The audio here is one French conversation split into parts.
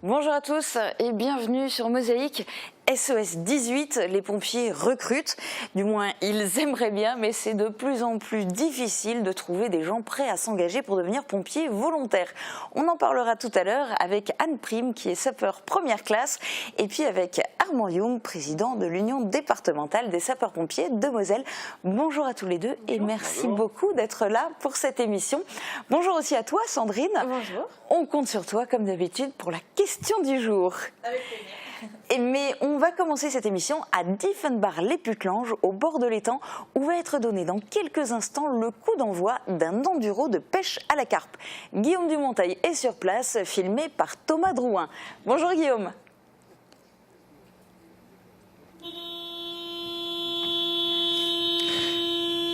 Bonjour à tous et bienvenue sur Mosaïque. SOS 18, les pompiers recrutent, du moins ils aimeraient bien, mais c'est de plus en plus difficile de trouver des gens prêts à s'engager pour devenir pompiers volontaires. On en parlera tout à l'heure avec Anne Prime qui est sapeur première classe et puis avec Armand Young, président de l'Union départementale des sapeurs-pompiers de Moselle. Bonjour à tous les deux et merci beaucoup d'être là pour cette émission. Bonjour aussi à toi Sandrine. Bonjour. On compte sur toi comme d'habitude pour la question du jour. Avec plaisir. Mais on va commencer cette émission à Diefenbach-les-Putelanges, au bord de l'étang, où va être donné dans quelques instants le coup d'envoi d'un enduro de pêche à la carpe. Guillaume Dumonteil est sur place, filmé par Thomas Drouin. Bonjour Guillaume.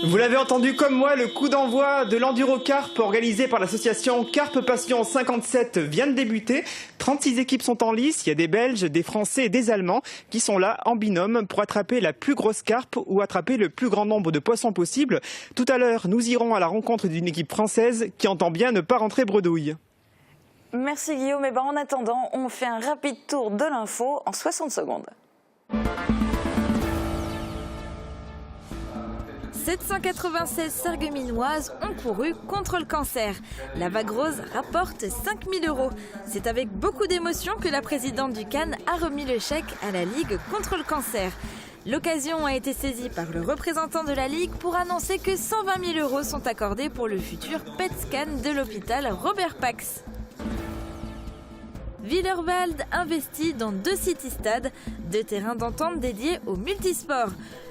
Vous l'avez entendu comme moi, le coup d'envoi de l'Enduro Carpe organisé par l'association Carpe Passion 57 vient de débuter. 36 équipes sont en lice, il y a des Belges, des Français et des Allemands qui sont là en binôme pour attraper la plus grosse carpe ou attraper le plus grand nombre de poissons possible. Tout à l'heure, nous irons à la rencontre d'une équipe française qui entend bien ne pas rentrer bredouille. Merci Guillaume. Et en attendant, on fait un rapide tour de l'info en 60 secondes. 796 sarregueminoises ont couru contre le cancer. La vague rose rapporte 5 000 €. C'est avec beaucoup d'émotion que la présidente du Cannes a remis le chèque à la Ligue contre le cancer. L'occasion a été saisie par le représentant de la Ligue pour annoncer que 120 000 € sont accordés pour le futur PET scan de l'hôpital Robert Pax. Wielerwald investit dans 2 city-stades, 2 terrains d'entente dédiés au multisport.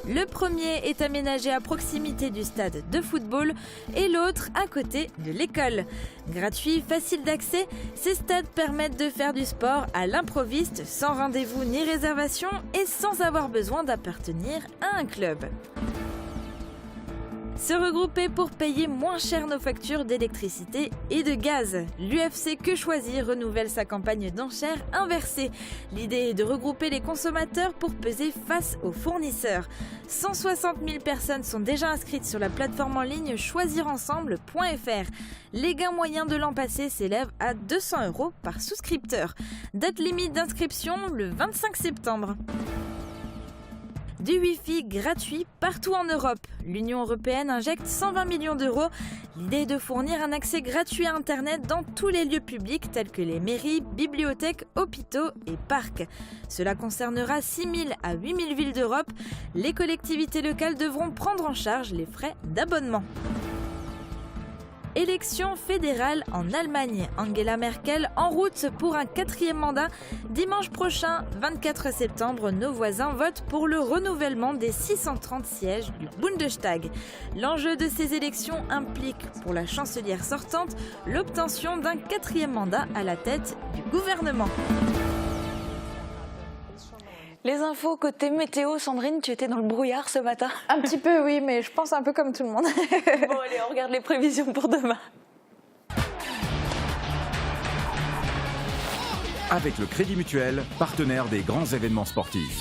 Le premier est aménagé à proximité du stade de football et l'autre à côté de l'école. Gratuits, faciles d'accès, ces stades permettent de faire du sport à l'improviste, sans rendez-vous ni réservation et sans avoir besoin d'appartenir à un club. Se regrouper pour payer moins cher nos factures d'électricité et de gaz. L'UFC Que Choisir renouvelle sa campagne d'enchères inversée. L'idée est de regrouper les consommateurs pour peser face aux fournisseurs. 160 000 personnes sont déjà inscrites sur la plateforme en ligne choisirensemble.fr. Les gains moyens de l'an passé s'élèvent à 200 € par souscripteur. Date limite d'inscription le 25 septembre. Du Wi-Fi gratuit partout en Europe. L'Union européenne injecte 120 millions d'euros. L'idée est de fournir un accès gratuit à Internet dans tous les lieux publics tels que les mairies, bibliothèques, hôpitaux et parcs. Cela concernera 6 000 à 8 000 villes d'Europe. Les collectivités locales devront prendre en charge les frais d'abonnement. Élection fédérale en Allemagne. Angela Merkel en route pour un 4e mandat. Dimanche prochain, 24 septembre, nos voisins votent pour le renouvellement des 630 sièges du Bundestag. L'enjeu de ces élections implique, pour la chancelière sortante, l'obtention d'un 4e mandat à la tête du gouvernement. Les infos côté météo, Sandrine, tu étais dans le brouillard ce matin? Un petit peu oui, mais je pense un peu comme tout le monde. Bon allez, on regarde les prévisions pour demain. Avec le Crédit Mutuel, partenaire des grands événements sportifs.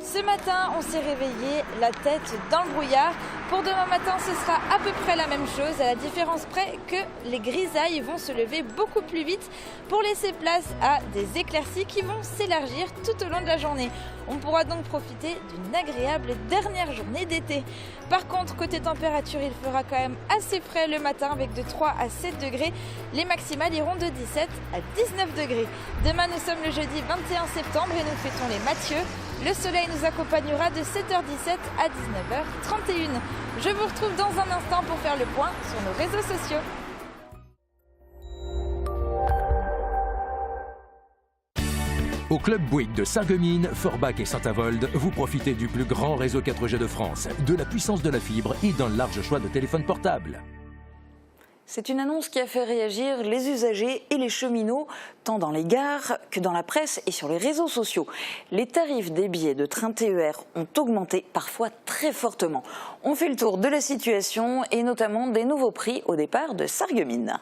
Ce matin, on s'est réveillé la tête dans le brouillard. Pour demain matin, ce sera à peu près la même chose, à la différence près que les grisailles vont se lever beaucoup plus vite pour laisser place à des éclaircies qui vont s'élargir tout au long de la journée. On pourra donc profiter d'une agréable dernière journée d'été. Par contre, côté température, il fera quand même assez frais le matin avec de 3 à 7 degrés. Les maximales iront de 17 à 19 degrés. Demain, nous sommes le jeudi 21 septembre et nous fêtons les Mathieu. Le soleil nous accompagnera de 7h17 à 19h31. Je vous retrouve dans un instant pour faire le point sur nos réseaux sociaux. Au club Bouygues de Sarreguemines, Forbach et Saint-Avold, vous profitez du plus grand réseau 4G de France, de la puissance de la fibre et d'un large choix de téléphones portables. C'est une annonce qui a fait réagir les usagers et les cheminots, tant dans les gares que dans la presse et sur les réseaux sociaux. Les tarifs des billets de train TER ont augmenté, parfois très fortement. On fait le tour de la situation et notamment des nouveaux prix au départ de Sarreguemines.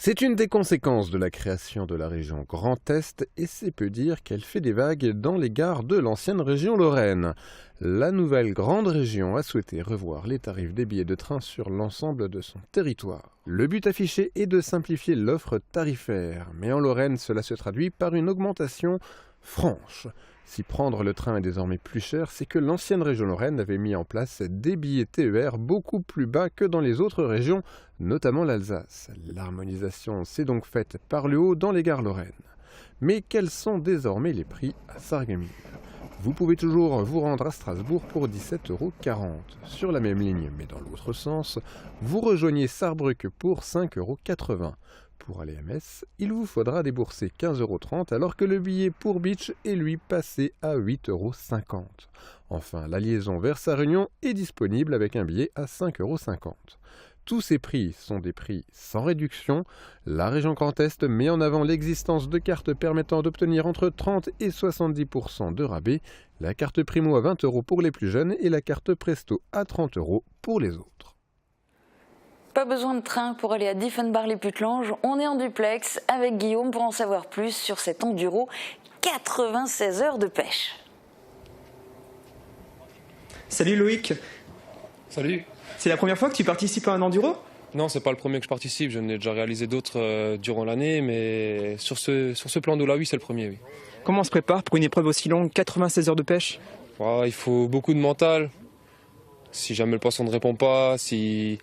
C'est une des conséquences de la création de la région Grand Est et c'est peu dire qu'elle fait des vagues dans les gares de l'ancienne région Lorraine. La nouvelle grande région a souhaité revoir les tarifs des billets de train sur l'ensemble de son territoire. Le but affiché est de simplifier l'offre tarifaire, mais en Lorraine cela se traduit par une augmentation franche. Si prendre le train est désormais plus cher, c'est que l'ancienne région Lorraine avait mis en place des billets TER beaucoup plus bas que dans les autres régions, notamment l'Alsace. L'harmonisation s'est donc faite par le haut dans les gares lorraines. Mais quels sont désormais les prix à Sarreguemines ? Vous pouvez toujours vous rendre à Strasbourg pour 17,40 € sur la même ligne, mais dans l'autre sens, vous rejoignez Sarrebruck pour 5,80 €. Pour aller à Metz, il vous faudra débourser 15,30 € alors que le billet pour Beach est lui passé à 8,50 €. Enfin, la liaison vers sa Réunion est disponible avec un billet à 5,50 €. Tous ces prix sont des prix sans réduction. La région Grand Est met en avant l'existence de cartes permettant d'obtenir entre 30 et 70% de rabais. La carte Primo à 20 € pour les plus jeunes et la carte Presto à 30 € pour les autres. Pas besoin de train pour aller à Diefenbach-les-Putelanges. On est en duplex avec Guillaume pour en savoir plus sur cet enduro 96 heures de pêche. Salut Loïc. Salut. C'est la première fois que tu participes à un enduro ? Non, c'est pas le premier que je participe. J'en ai déjà réalisé d'autres durant l'année, mais sur ce plan d'eau-là, oui, c'est le premier. Oui. Comment on se prépare pour une épreuve aussi longue, 96 heures de pêche ? Il faut beaucoup de mental. Si jamais le poisson ne répond pas, si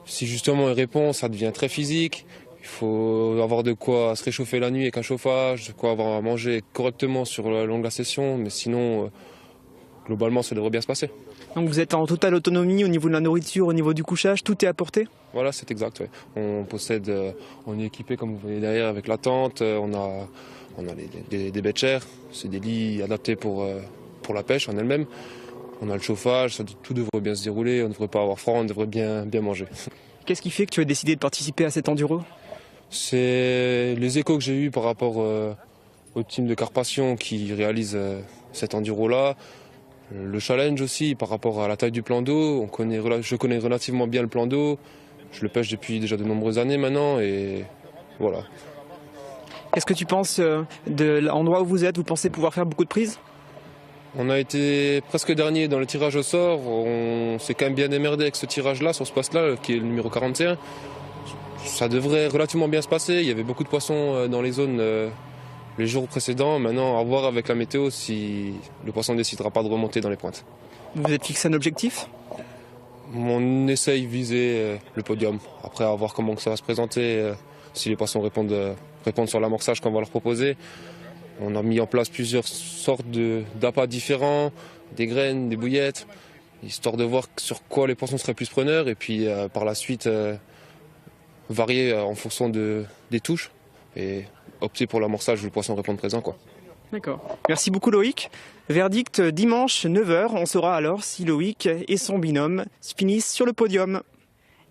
justement il répond, ça devient très physique. Il faut avoir de quoi se réchauffer la nuit avec un chauffage, de quoi avoir à manger correctement sur la longue de la session, mais sinon, globalement, ça devrait bien se passer. Donc vous êtes en totale autonomie au niveau de la nourriture, au niveau du couchage, tout est à portée ? Voilà, c'est exact. Ouais. On est équipé comme vous voyez derrière avec la tente, on a des bettchers, c'est des lits adaptés pour la pêche en elle-même. On a le chauffage, tout devrait bien se dérouler, on ne devrait pas avoir froid, on devrait bien manger. Qu'est-ce qui fait que tu as décidé de participer à cet enduro ? C'est les échos que j'ai eus par rapport au team de Carpation qui réalise cet enduro-là. Le challenge aussi par rapport à la taille du plan d'eau. Je connais relativement bien le plan d'eau. Je le pêche depuis déjà de nombreuses années maintenant et voilà. Qu'est-ce que tu penses de l'endroit où vous êtes ? Vous pensez pouvoir faire beaucoup de prises ? On a été presque dernier dans le tirage au sort. On s'est quand même bien démerdé avec ce tirage-là, sur ce poste-là, qui est le numéro 41. Ça devrait relativement bien se passer. Il y avait beaucoup de poissons dans les zones les jours précédents. Maintenant, à voir avec la météo si le poisson ne décidera pas de remonter dans les pointes. Vous êtes fixé un objectif ? On essaye de viser le podium. Après, à voir comment ça va se présenter, si les poissons répondent sur l'amorçage qu'on va leur proposer. On a mis en place plusieurs sortes d'appâts différents, des graines, des bouillettes, histoire de voir sur quoi les poissons seraient plus preneurs et puis par la suite varier en fonction des touches et opter pour l'amorçage où le poisson répond présent, quoi. D'accord. Merci beaucoup Loïc. Verdict dimanche 9h, on saura alors si Loïc et son binôme finissent sur le podium.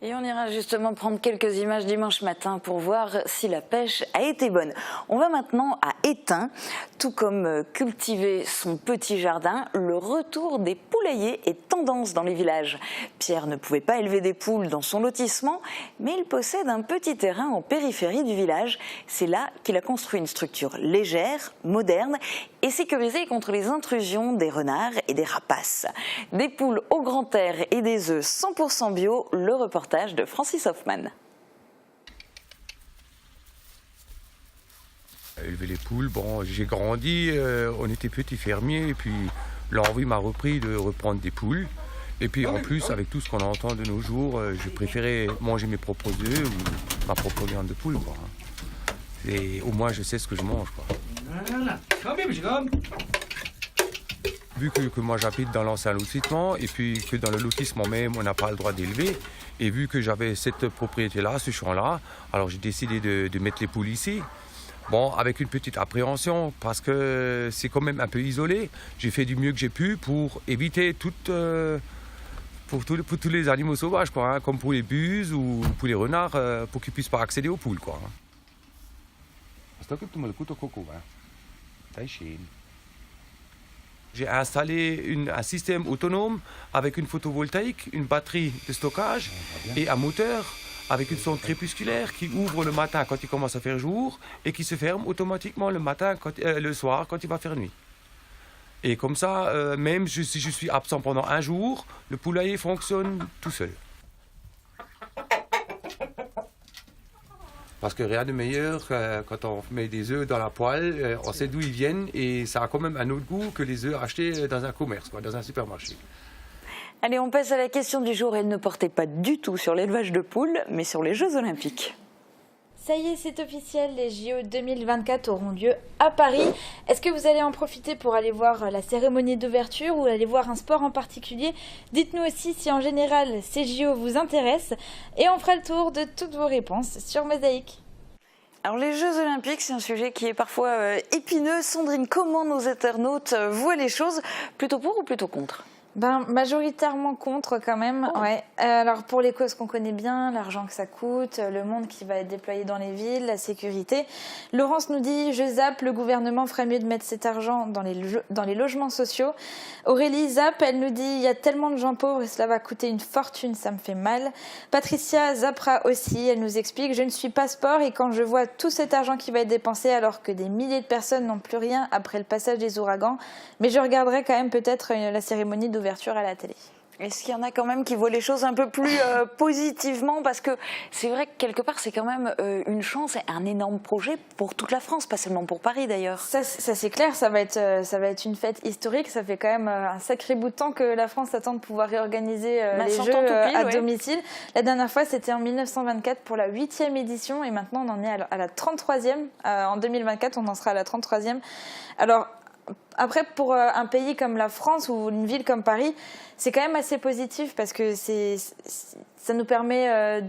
Et on ira justement prendre quelques images dimanche matin pour voir si la pêche a été bonne. On va maintenant à Étain. Tout comme cultiver son petit jardin, le retour des poulaillers est tendance dans les villages. Pierre ne pouvait pas élever des poules dans son lotissement, mais il possède un petit terrain en périphérie du village. C'est là qu'il a construit une structure légère, moderne et sécurisée contre les intrusions des renards et des rapaces. Des poules au grand air et des œufs 100% bio, le reportage de Francis Hoffman. Élever les poules, bon, j'ai grandi, on était petits fermiers et puis l'envie m'a repris de reprendre des poules. Et puis en plus, avec tout ce qu'on entend de nos jours, je préférais manger mes propres œufs ou ma propre viande de poule, quoi. Et au moins je sais ce que je mange, quoi. Vu que moi j'habite dans l'ancien lotissement et puis que dans le lotissement même on n'a pas le droit d'élever, et vu que j'avais cette propriété-là, ce champ-là, alors j'ai décidé de mettre les poules ici. Bon, avec une petite appréhension parce que c'est quand même un peu isolé. J'ai fait du mieux que j'ai pu pour éviter pour tous les animaux sauvages, quoi, hein, comme pour les buses ou pour les renards, pour qu'ils ne puissent pas accéder aux poules, quoi. J'ai installé un système autonome avec une photovoltaïque, une batterie de stockage et un moteur avec une sonde crépusculaire qui ouvre le matin quand il commence à faire jour et qui se ferme automatiquement le soir quand il va faire nuit. Et comme ça, même si je suis absent pendant un jour, le poulailler fonctionne tout seul. Parce que rien de meilleur quand on met des œufs dans la poêle, on sait d'où ils viennent et ça a quand même un autre goût que les œufs achetés dans un commerce, dans un supermarché. Allez, on passe à la question du jour. Elle ne portait pas du tout sur l'élevage de poules, mais sur les Jeux Olympiques. Ça y est, c'est officiel, les JO 2024 auront lieu à Paris. Est-ce que vous allez en profiter pour aller voir la cérémonie d'ouverture ou aller voir un sport en particulier? Dites-nous aussi si en général ces JO vous intéressent et on fera le tour de toutes vos réponses sur Mosaïque. Alors les Jeux Olympiques, c'est un sujet qui est parfois épineux. Sandrine, comment nos internautes voient les choses? Plutôt pour ou plutôt contre? Majoritairement contre quand même. Oh. Ouais. Alors pour les causes qu'on connaît bien, l'argent que ça coûte, le monde qui va être déployé dans les villes, la sécurité. Laurence nous dit, je zappe, le gouvernement ferait mieux de mettre cet argent dans les logements sociaux. Aurélie zappe, elle nous dit, il y a tellement de gens pauvres et cela va coûter une fortune, ça me fait mal. Patricia zappera aussi, elle nous explique, je ne suis pas sport et quand je vois tout cet argent qui va être dépensé alors que des milliers de personnes n'ont plus rien après le passage des ouragans, mais je regarderai quand même peut-être la cérémonie d'ouverture à la télé. Est-ce qu'il y en a quand même qui voient les choses un peu plus positivement? Parce que c'est vrai que quelque part, c'est quand même une chance et un énorme projet pour toute la France, pas seulement pour Paris d'ailleurs. Ça c'est clair, ça va être une fête historique. Ça fait quand même un sacré bout de temps que la France attend de pouvoir réorganiser les Jeux à domicile. La dernière fois, c'était en 1924 pour la 8e édition et maintenant on en est à la 33e. En 2024, on en sera à la 33e. Alors, après, pour un pays comme la France ou une ville comme Paris, c'est quand même assez positif parce que ça nous permet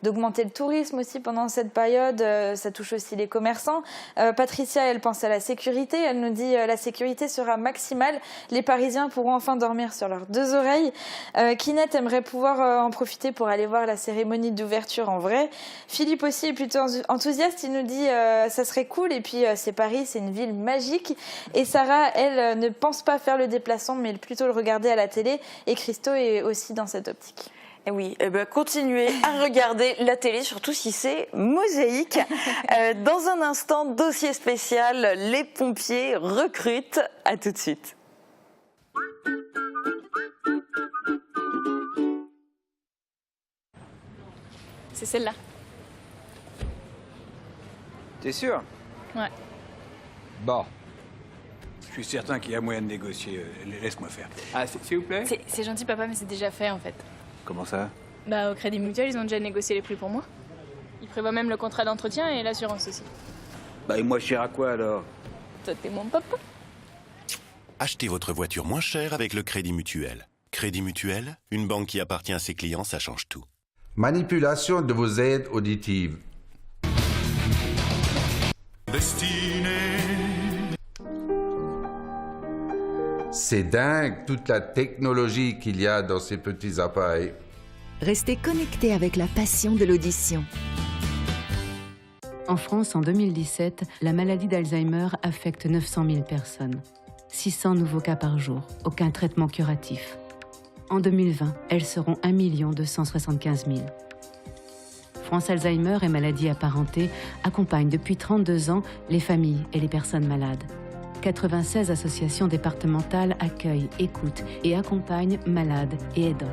d'augmenter le tourisme aussi pendant cette période. Ça touche aussi les commerçants. Patricia, elle pense à la sécurité. Elle nous dit la sécurité sera maximale. Les Parisiens pourront enfin dormir sur leurs deux oreilles. Kinette aimerait pouvoir en profiter pour aller voir la cérémonie d'ouverture en vrai. Philippe aussi est plutôt enthousiaste. Il nous dit ça serait cool. Et puis c'est Paris, c'est une ville magique. Et Sarah, elle, ne pense pas faire le déplacement, mais plutôt le regarder à la télé. Et Christo est aussi dans cette optique. Et oui, continuez à regarder la télé, surtout si c'est Mosaïque. Dans un instant, dossier spécial, les pompiers recrutent. À tout de suite. C'est celle-là. T'es sûr? Ouais. Bon. Je suis certain qu'il y a moyen de négocier. Laisse-moi faire. Ah, s'il vous plaît? C'est gentil, papa, mais c'est déjà fait, en fait. Comment ça? Au Crédit Mutuel, ils ont déjà négocié les prix pour moi. Ils prévoient même le contrat d'entretien et l'assurance aussi. Et moi, je cher à quoi, alors? Toi, t'es mon papa. Achetez votre voiture moins chère avec le Crédit Mutuel. Crédit Mutuel, une banque qui appartient à ses clients, ça change tout. Manipulation de vos aides auditives. C'est dingue toute la technologie qu'il y a dans ces petits appareils. Restez connectés avec la passion de l'audition. En France, en 2017, la maladie d'Alzheimer affecte 900 000 personnes. 600 nouveaux cas par jour, aucun traitement curatif. En 2020, elles seront 1 275 000. France Alzheimer et maladies apparentées accompagne depuis 32 ans les familles et les personnes malades. 96 associations départementales accueillent, écoutent et accompagnent malades et aidants.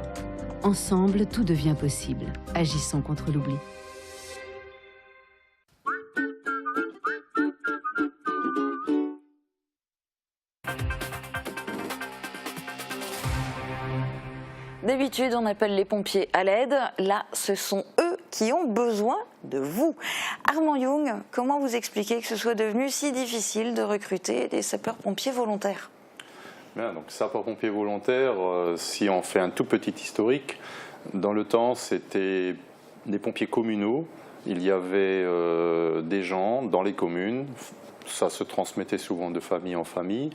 Ensemble, tout devient possible. Agissons contre l'oubli. D'habitude, on appelle les pompiers à l'aide. Là, ce sont eux qui ont besoin de vous. Armand Young, comment vous expliquez que ce soit devenu si difficile de recruter des sapeurs-pompiers volontaires? Bien, donc sapeurs-pompiers volontaires, si on fait un tout petit historique, dans le temps, c'était des pompiers communaux. Il y avait des gens dans les communes. Ça se transmettait souvent de famille en famille.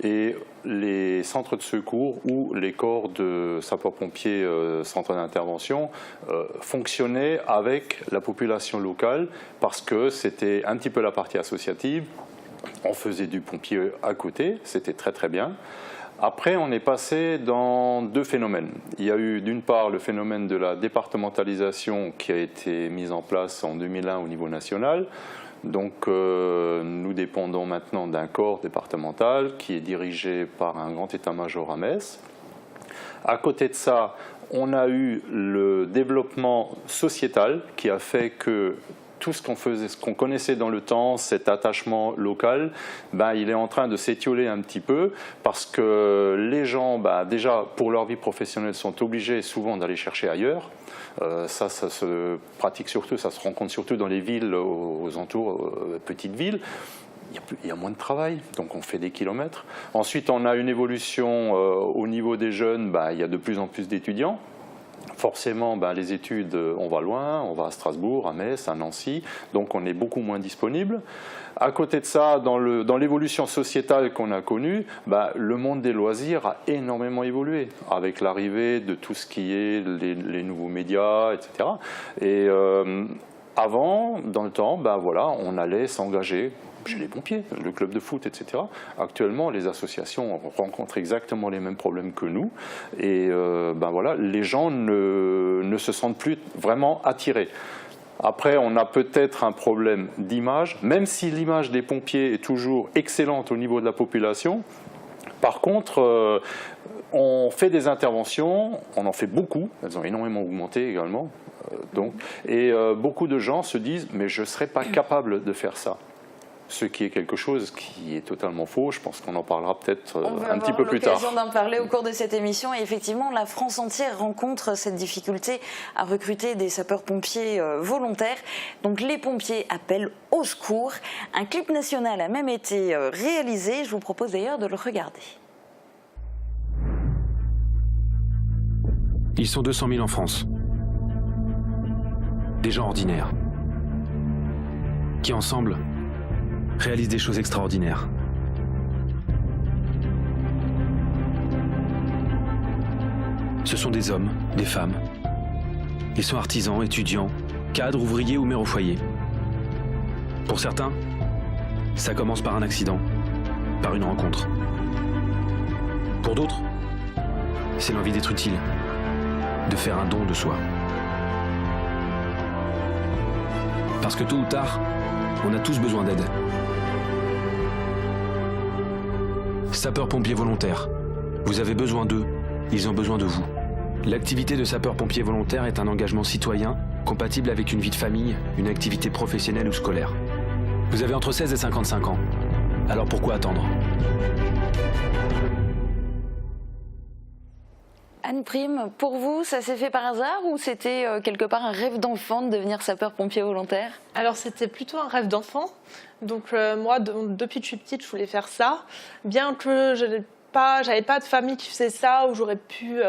Et les centres de secours ou les corps de sapeurs-pompiers centres d'intervention fonctionnaient avec la population locale parce que c'était un petit peu la partie associative. On faisait du pompier à côté, c'était très très bien. Après, on est passé dans deux phénomènes. Il y a eu d'une part le phénomène de la départementalisation qui a été mise en place en 2001 au niveau national. Donc nous dépendons maintenant d'un corps départemental qui est dirigé par un grand état-major à Metz. À côté de ça, on a eu le développement sociétal qui a fait que tout ce qu'on faisait, ce qu'on connaissait dans le temps, cet attachement local, il est en train de s'étioler un petit peu parce que les gens, déjà pour leur vie professionnelle, sont obligés souvent d'aller chercher ailleurs. Ça se pratique surtout, ça se rencontre surtout dans les villes aux entours, petites villes. Il y a moins de travail, donc on fait des kilomètres. Ensuite, on a une évolution au niveau des jeunes, il y a de plus en plus d'étudiants. Forcément, les études, on va loin, on va à Strasbourg, à Metz, à Nancy, donc on est beaucoup moins disponible. À côté de ça, dans l'évolution sociétale qu'on a connue, le monde des loisirs a énormément évolué avec l'arrivée de tout ce qui est les nouveaux médias, etc. Et avant, dans le temps, on allait s'engager chez les pompiers, le club de foot, etc. Actuellement, les associations rencontrent exactement les mêmes problèmes que nous. Et les gens ne se sentent plus vraiment attirés. Après, on a peut-être un problème d'image, même si l'image des pompiers est toujours excellente au niveau de la population. Par contre, on fait des interventions, on en fait beaucoup, elles ont énormément augmenté également. Beaucoup de gens se disent « mais je ne serais pas capable de faire ça ». Ce qui est quelque chose qui est totalement faux. Je pense qu'on en parlera peut-être un petit peu plus tard. On va avoir l'occasion d'en parler au cours de cette émission. Et effectivement, la France entière rencontre cette difficulté à recruter des sapeurs-pompiers volontaires. Donc les pompiers appellent au secours. Un clip national a même été réalisé. Je vous propose d'ailleurs de le regarder. Ils sont 200 000 en France. Des gens ordinaires. Qui ensemble réalisent des choses extraordinaires. Ce sont des hommes, des femmes. Ils sont artisans, étudiants, cadres, ouvriers ou mères au foyer. Pour certains, ça commence par un accident, par une rencontre. Pour d'autres, c'est l'envie d'être utile, de faire un don de soi. Parce que tôt ou tard, on a tous besoin d'aide. Sapeurs-pompiers volontaires. Vous avez besoin d'eux, ils ont besoin de vous. L'activité de sapeur-pompier volontaire est un engagement citoyen, compatible avec une vie de famille, une activité professionnelle ou scolaire. Vous avez entre 16 et 55 ans. Alors pourquoi attendre ? Anne Prime, pour vous, ça s'est fait par hasard ou c'était quelque part un rêve d'enfant de devenir sapeur-pompier volontaire ? Alors c'était plutôt un rêve d'enfant. Donc moi, depuis que je suis petite, je voulais faire ça. Bien que je j'avais pas de famille qui faisait ça, où j'aurais pu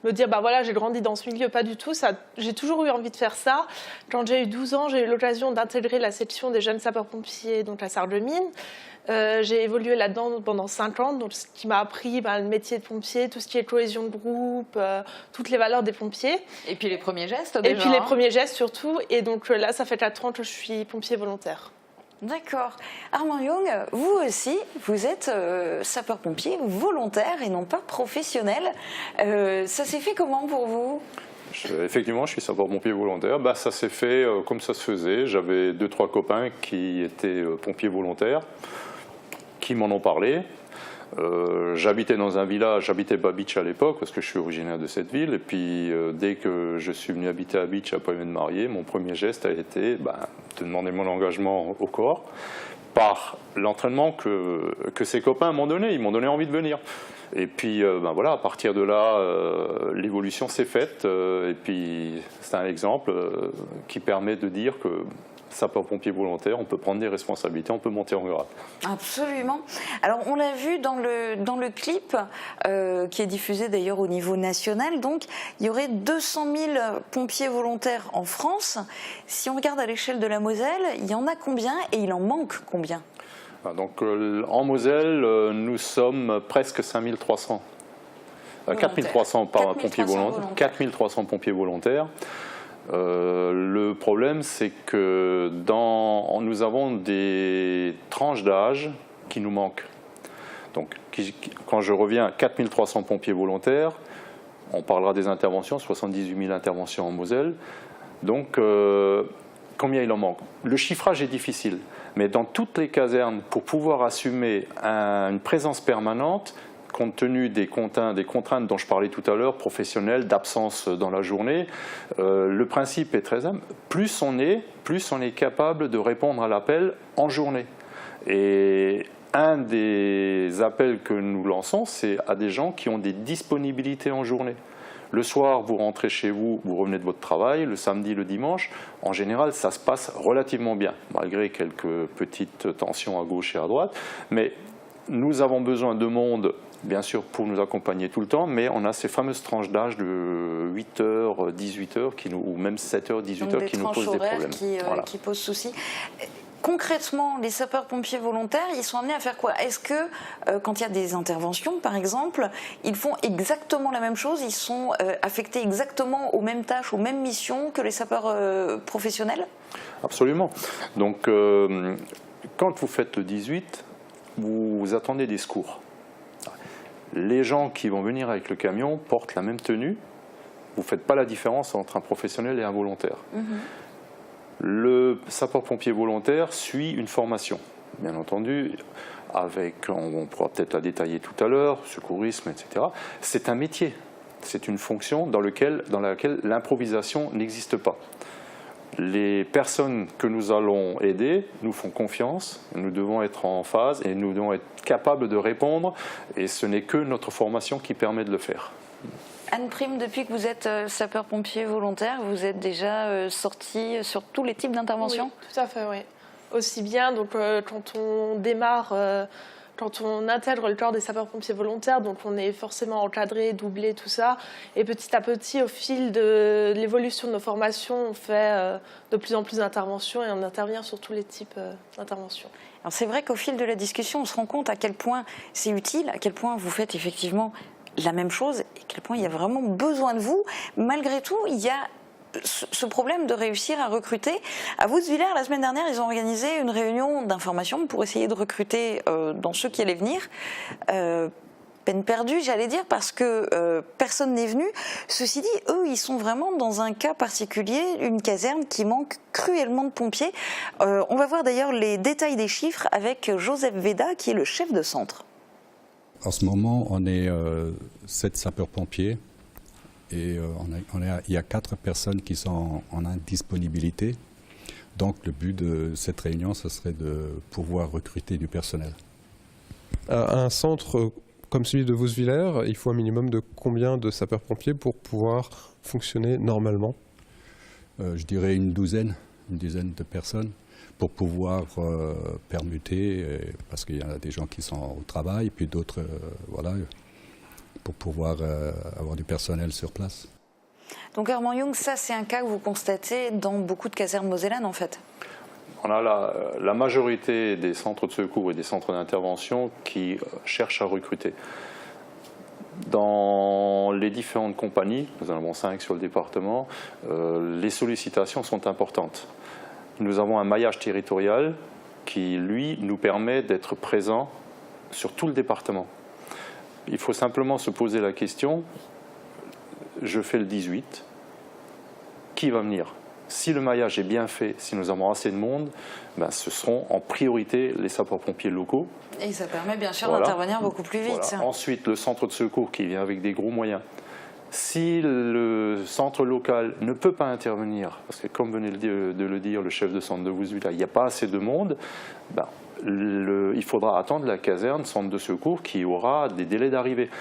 me dire, voilà, j'ai grandi dans ce milieu, pas du tout. J'ai toujours eu envie de faire ça. Quand j'ai eu 12 ans, j'ai eu l'occasion d'intégrer la section des jeunes sapeurs-pompiers, donc la Sarreguemines. J'ai évolué là-dedans pendant 5 ans, donc ce qui m'a appris le métier de pompier, tout ce qui est cohésion de groupe, toutes les valeurs des pompiers. Et puis les premiers gestes déjà. Et puis les premiers gestes surtout. Et donc là, ça fait 4 ans que je suis pompier volontaire. D'accord. Armand Young, vous aussi, vous êtes sapeur-pompier volontaire et non pas professionnel. Ça s'est fait comment pour vous ? Effectivement, je suis sapeur-pompier volontaire. Ça s'est fait comme ça se faisait. J'avais 2-3 copains qui étaient pompiers volontaires, qui m'en ont parlé. J'habitais dans un village, j'habitais pas Beach à l'époque parce que je suis originaire de cette ville. Et puis dès que je suis venu habiter à Beach après me marier, mon premier geste a été de demander mon engagement au corps par l'entraînement que ces copains m'ont donné. Ils m'ont donné envie de venir. Et puis voilà, à partir de là, l'évolution s'est faite. Et puis c'est un exemple qui permet de dire que sapeur-pompier volontaire, on peut prendre des responsabilités, on peut monter en grade. Absolument. Alors on l'a vu dans le clip qui est diffusé d'ailleurs au niveau national, donc il y aurait 200 000 pompiers volontaires en France. Si on regarde à l'échelle de la Moselle, il y en a combien et il en manque combien ? Donc en Moselle, nous sommes presque 5300. 4300 pompiers volontaires. 4300 pompiers volontaires. Le problème, c'est que nous avons des tranches d'âge qui nous manquent. Donc quand je reviens à 4300 pompiers volontaires, on parlera des interventions, 78 000 interventions en Moselle. Donc combien il en manque? Le chiffrage est difficile, mais dans toutes les casernes, pour pouvoir assumer une présence permanente, compte tenu des contraintes dont je parlais tout à l'heure, professionnelles, d'absence dans la journée, le principe est très simple. Plus on est capable de répondre à l'appel en journée. Et un des appels que nous lançons, c'est à des gens qui ont des disponibilités en journée. Le soir, vous rentrez chez vous, vous revenez de votre travail, le samedi, le dimanche, en général, ça se passe relativement bien, malgré quelques petites tensions à gauche et à droite. Mais nous avons besoin de monde, bien sûr, pour nous accompagner tout le temps, mais on a ces fameuses tranches d'âge de 8h, 18h, ou même 7h, 18h, qui nous posent des problèmes. Qui posent souci. Concrètement, les sapeurs-pompiers volontaires, ils sont amenés à faire quoi? Est-ce que, quand il y a des interventions, par exemple, ils font exactement la même chose? Ils sont affectés exactement aux mêmes tâches, aux mêmes missions que les sapeurs professionnels? Absolument. Donc, quand vous faites le 18, vous attendez des secours. Les gens qui vont venir avec le camion portent la même tenue. Vous ne faites pas la différence entre un professionnel et un volontaire. Le sapeur-pompier volontaire suit une formation, bien entendu, on pourra peut-être la détailler tout à l'heure, secourisme, etc. C'est un métier, c'est une fonction dans laquelle l'improvisation n'existe pas. Les personnes que nous allons aider nous font confiance, nous devons être en phase et nous devons être capables de répondre, et ce n'est que notre formation qui permet de le faire. Anne Prime, depuis que vous êtes sapeur-pompier volontaire, vous êtes déjà sortie sur tous les types d'interventions? Oui, tout à fait, oui. Aussi bien, donc, quand on démarre, quand on intègre le corps des sapeurs-pompiers volontaires, donc on est forcément encadré, doublé, tout ça. Et petit à petit, au fil de l'évolution de nos formations, on fait de plus en plus d'interventions et on intervient sur tous les types d'interventions. Alors c'est vrai qu'au fil de la discussion, on se rend compte à quel point c'est utile, à quel point vous faites effectivement la même chose et à quel point il y a vraiment besoin de vous. Malgré tout, il y a ce problème de réussir à recruter. À Woodvillers, la semaine dernière, ils ont organisé une réunion d'information pour essayer de recruter dans ceux qui allaient venir. Peine perdue, j'allais dire, parce que personne n'est venu. Ceci dit, eux, ils sont vraiment dans un cas particulier, une caserne qui manque cruellement de pompiers. On va voir d'ailleurs les détails des chiffres avec Joseph Veda, qui est le chef de centre. En ce moment, on est 7 sapeurs-pompiers et il y a 4 personnes qui sont en indisponibilité. Donc le but de cette réunion, ce serait de pouvoir recruter du personnel. À un centre comme celui de Woodvillers, il faut un minimum de combien de sapeurs-pompiers pour pouvoir fonctionner normalement? Je dirais une douzaine de personnes, pour pouvoir permuter, parce qu'il y en a des gens qui sont au travail, puis d'autres, voilà, pour pouvoir avoir du personnel sur place. Donc Armand Young, ça c'est un cas que vous constatez dans beaucoup de casernes mosellanes en fait? On a la majorité des centres de secours et des centres d'intervention qui cherchent à recruter. Dans les différentes compagnies, nous en avons 5 sur le département, les sollicitations sont importantes. Nous avons un maillage territorial qui, lui, nous permet d'être présents sur tout le département. Il faut simplement se poser la question, je fais le 18, qui va venir? Si le maillage est bien fait, si nous avons assez de monde, ben ce seront en priorité les sapeurs-pompiers locaux. Et ça permet bien sûr d'intervenir beaucoup plus vite. Voilà. Ensuite, le centre de secours qui vient avec des gros moyens. Si le centre local ne peut pas intervenir, parce que comme venait de le dire le chef de centre de Woodvillers, il n'y a pas assez de monde, ben, il faudra attendre la caserne centre de secours qui aura des délais d'arrivée.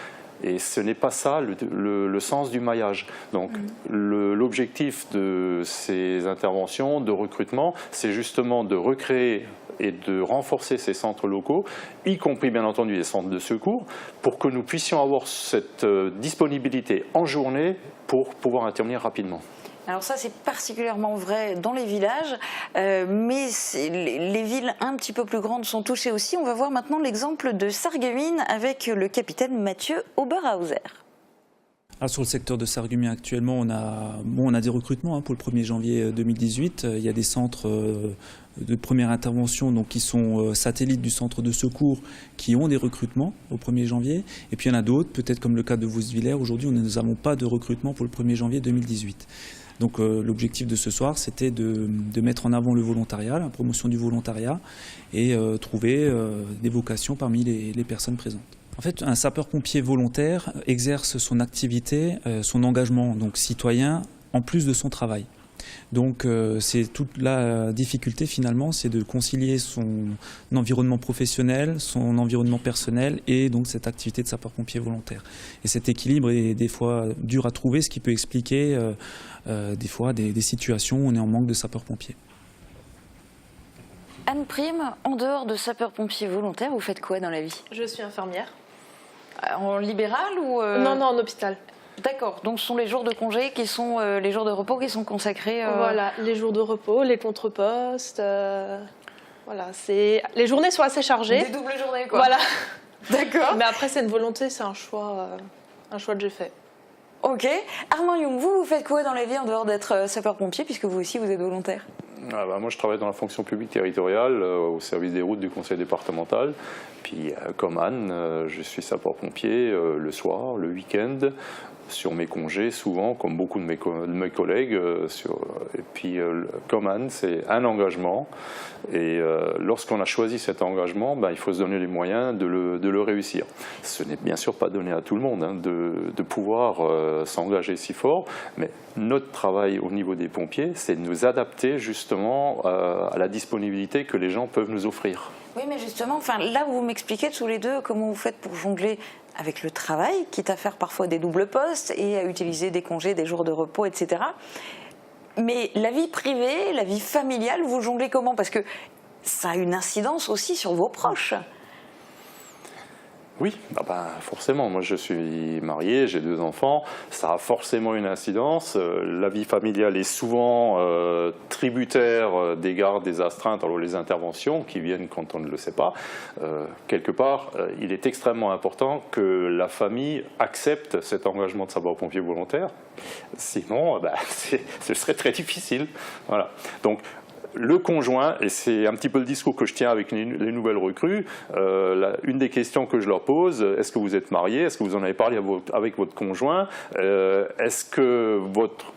Et ce n'est pas ça le sens du maillage. Donc l'objectif de ces interventions, de recrutement, c'est justement de recréer et de renforcer ces centres locaux, y compris bien entendu les centres de secours, pour que nous puissions avoir cette disponibilité en journée pour pouvoir intervenir rapidement. Alors ça c'est particulièrement vrai dans les villages, mais les villes un petit peu plus grandes sont touchées aussi. On va voir maintenant l'exemple de Sarreguemines avec le capitaine Mathieu Oberhauser. Alors sur le secteur de Sarreguemines actuellement, on a des recrutements pour le 1er janvier 2018. Il y a des centres de première intervention, donc qui sont satellites du centre de secours, qui ont des recrutements au 1er janvier. Et puis il y en a d'autres, peut-être comme le cas de Woustviller. Aujourd'hui, nous n'avons pas de recrutement pour le 1er janvier 2018. Donc l'objectif de ce soir, c'était de mettre en avant le volontariat, la promotion du volontariat, et trouver des vocations parmi les personnes présentes. En fait, un sapeur-pompier volontaire exerce son activité, son engagement donc citoyen, en plus de son travail. Donc c'est toute la difficulté finalement, c'est de concilier son environnement professionnel, son environnement personnel et donc cette activité de sapeur-pompier volontaire. Et cet équilibre est des fois dur à trouver, ce qui peut expliquer des fois des situations où on est en manque de sapeurs-pompiers. Anne Prime, en dehors de sapeur-pompier volontaire, vous faites quoi dans la vie? Je suis infirmière. En libéral ou Non, non, en hôpital. D'accord, donc ce sont les jours de congé qui sont les jours de repos qui sont consacrés. Voilà, les jours de repos, les contre-postes. Voilà, les journées sont assez chargées. Des doubles journées, quoi. Voilà. D'accord. Mais après, c'est une volonté, c'est un choix que j'ai fait. Ok. Armand Young, vous faites quoi dans la vie en dehors d'être sapeur-pompier, puisque vous aussi vous êtes volontaire? Moi, je travaille dans la fonction publique territoriale au service des routes du conseil départemental. Puis, comme Anne, je suis sapeur-pompier le soir, le week-end, sur mes congés, souvent, comme beaucoup de mes collègues. Et puis, comme Anne, c'est un engagement. Et lorsqu'on a choisi cet engagement, il faut se donner les moyens de le réussir. Ce n'est bien sûr pas donné à tout le monde de pouvoir s'engager si fort, mais notre travail au niveau des pompiers, c'est de nous adapter justement à la disponibilité que les gens peuvent nous offrir. Oui, mais justement, là vous m'expliquez tous les deux comment vous faites pour jongler avec le travail, quitte à faire parfois des doubles postes et à utiliser des congés, des jours de repos, etc. Mais la vie privée, la vie familiale, vous jonglez comment? Parce que ça a une incidence aussi sur vos proches. Oui, forcément. Moi, je suis marié, j'ai 2 enfants. Ça a forcément une incidence. La vie familiale est souvent tributaire des gardes, des astreintes, alors les interventions qui viennent quand on ne le sait pas. Quelque part, il est extrêmement important que la famille accepte cet engagement de sapeur-pompier volontaire. Sinon, ce serait très difficile. Voilà. Donc, le conjoint, et c'est un petit peu le discours que je tiens avec les nouvelles recrues, une des questions que je leur pose, est-ce que vous êtes marié? Est-ce que vous en avez parlé avec votre conjoint? Est-ce que votre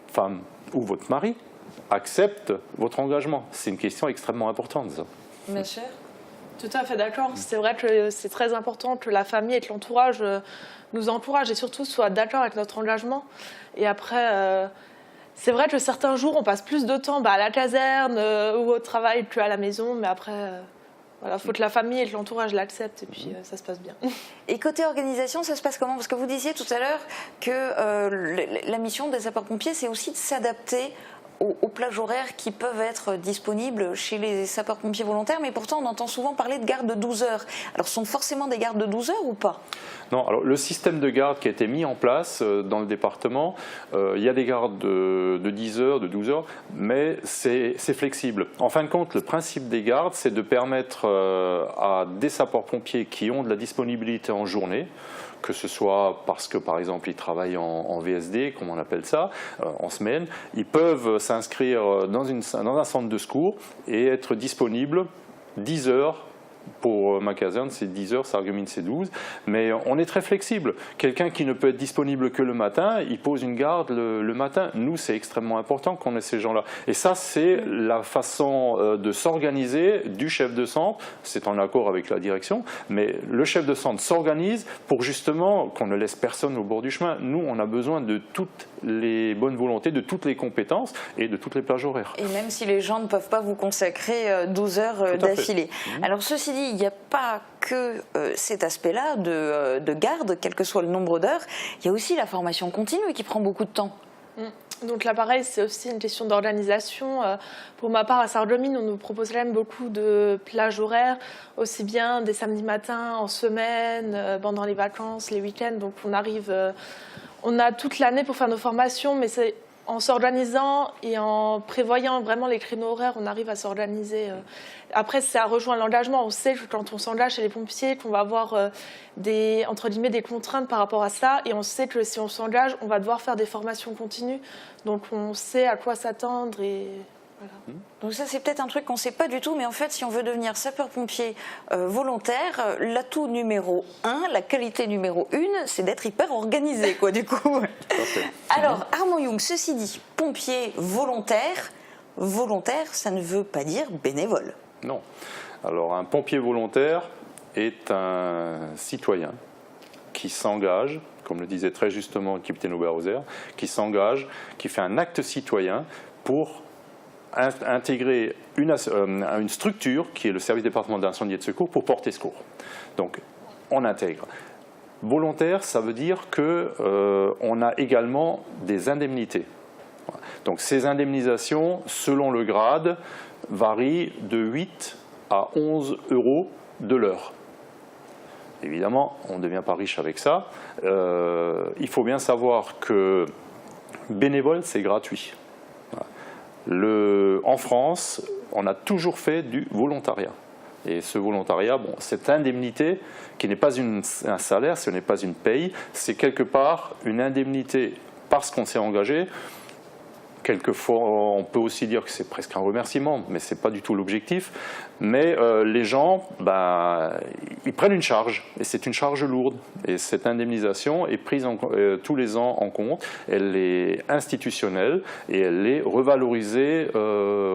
femme ou votre mari accepte votre engagement? C'est une question extrêmement importante, ça. Bien sûr. Tout à fait d'accord. C'est vrai que c'est très important que la famille et que l'entourage nous encouragent et surtout soient d'accord avec notre engagement. Et après... c'est vrai que certains jours, on passe plus de temps à la caserne ou au travail qu'à la maison, mais après, il faut que la famille et que l'entourage l'acceptent, et puis ça se passe bien. Et côté organisation, ça se passe comment? Parce que vous disiez tout à l'heure que la mission des sapeurs-pompiers, c'est aussi de s'adapter aux plages horaires qui peuvent être disponibles chez les sapeurs-pompiers volontaires, mais pourtant on entend souvent parler de gardes de 12 heures. Alors ce sont forcément des gardes de 12 heures ou pas? Non, alors le système de garde qui a été mis en place dans le département, il y a des gardes de 10 heures, de 12 heures, mais c'est flexible. En fin de compte, le principe des gardes, c'est de permettre à des sapeurs-pompiers qui ont de la disponibilité en journée, que ce soit parce que, par exemple, ils travaillent en VSD, comme on appelle ça, en semaine, ils peuvent s'inscrire dans un centre de secours et être disponibles 10 heures. Pour ma caserne, c'est 10 heures, Sarreguemines, c'est 12. Mais on est très flexible. Quelqu'un qui ne peut être disponible que le matin, il pose une garde le matin. Nous, c'est extrêmement important qu'on ait ces gens-là. Et ça, c'est la façon de s'organiser du chef de centre. C'est en accord avec la direction. Mais le chef de centre s'organise pour justement qu'on ne laisse personne au bord du chemin. Nous, on a besoin de toutes les bonnes volontés, de toutes les compétences et de toutes les plages horaires. Et même si les gens ne peuvent pas vous consacrer 12 heures d'affilée. Alors ceci dit, il n'y a pas que cet aspect-là de garde, quel que soit le nombre d'heures, il y a aussi la formation continue qui prend beaucoup de temps. Donc là, pareil, c'est aussi une question d'organisation. Pour ma part, à Sarreguemines, on nous propose quand même beaucoup de plages horaires, aussi bien des samedis matins, en semaine, pendant les vacances, les week-ends. Donc on a toute l'année pour faire nos formations, mais c'est en s'organisant et en prévoyant vraiment les créneaux horaires, on arrive à s'organiser. Après, ça rejoint l'engagement. On sait que quand on s'engage chez les pompiers, qu'on va avoir entre guillemets, des contraintes par rapport à ça. Et on sait que si on s'engage, on va devoir faire des formations continues. Donc on sait à quoi s'attendre et Donc ça, c'est peut-être un truc qu'on ne sait pas du tout, mais en fait, si on veut devenir sapeur-pompier volontaire, l'atout numéro 1, la qualité numéro 1, c'est d'être hyper organisé, quoi, du coup. Alors, Armand Young, ceci dit, pompier volontaire, ça ne veut pas dire bénévole. Non. Alors, un pompier volontaire est un citoyen qui s'engage, comme le disait très justement le capitaine Oberhauser, qui s'engage, qui fait un acte citoyen pour intégrer une structure qui est le service départemental d'incendie et de secours pour porter secours. Donc, on intègre. Volontaire, ça veut dire qu'on a également des indemnités. Donc, ces indemnisations, selon le grade, varient de 8 à 11 euros de l'heure. Évidemment, on ne devient pas riche avec ça. Il faut bien savoir que bénévole, c'est gratuit. En France, on a toujours fait du volontariat. Et ce volontariat, bon, cette indemnité, qui n'est pas un salaire, ce n'est pas une paye, c'est quelque part une indemnité parce qu'on s'est engagé. Quelquefois, on peut aussi dire que c'est presque un remerciement, mais ce n'est pas du tout l'objectif. Mais les gens, ils prennent une charge, et c'est une charge lourde. Et cette indemnisation est prise tous les ans en compte. Elle est institutionnelle et elle est revalorisée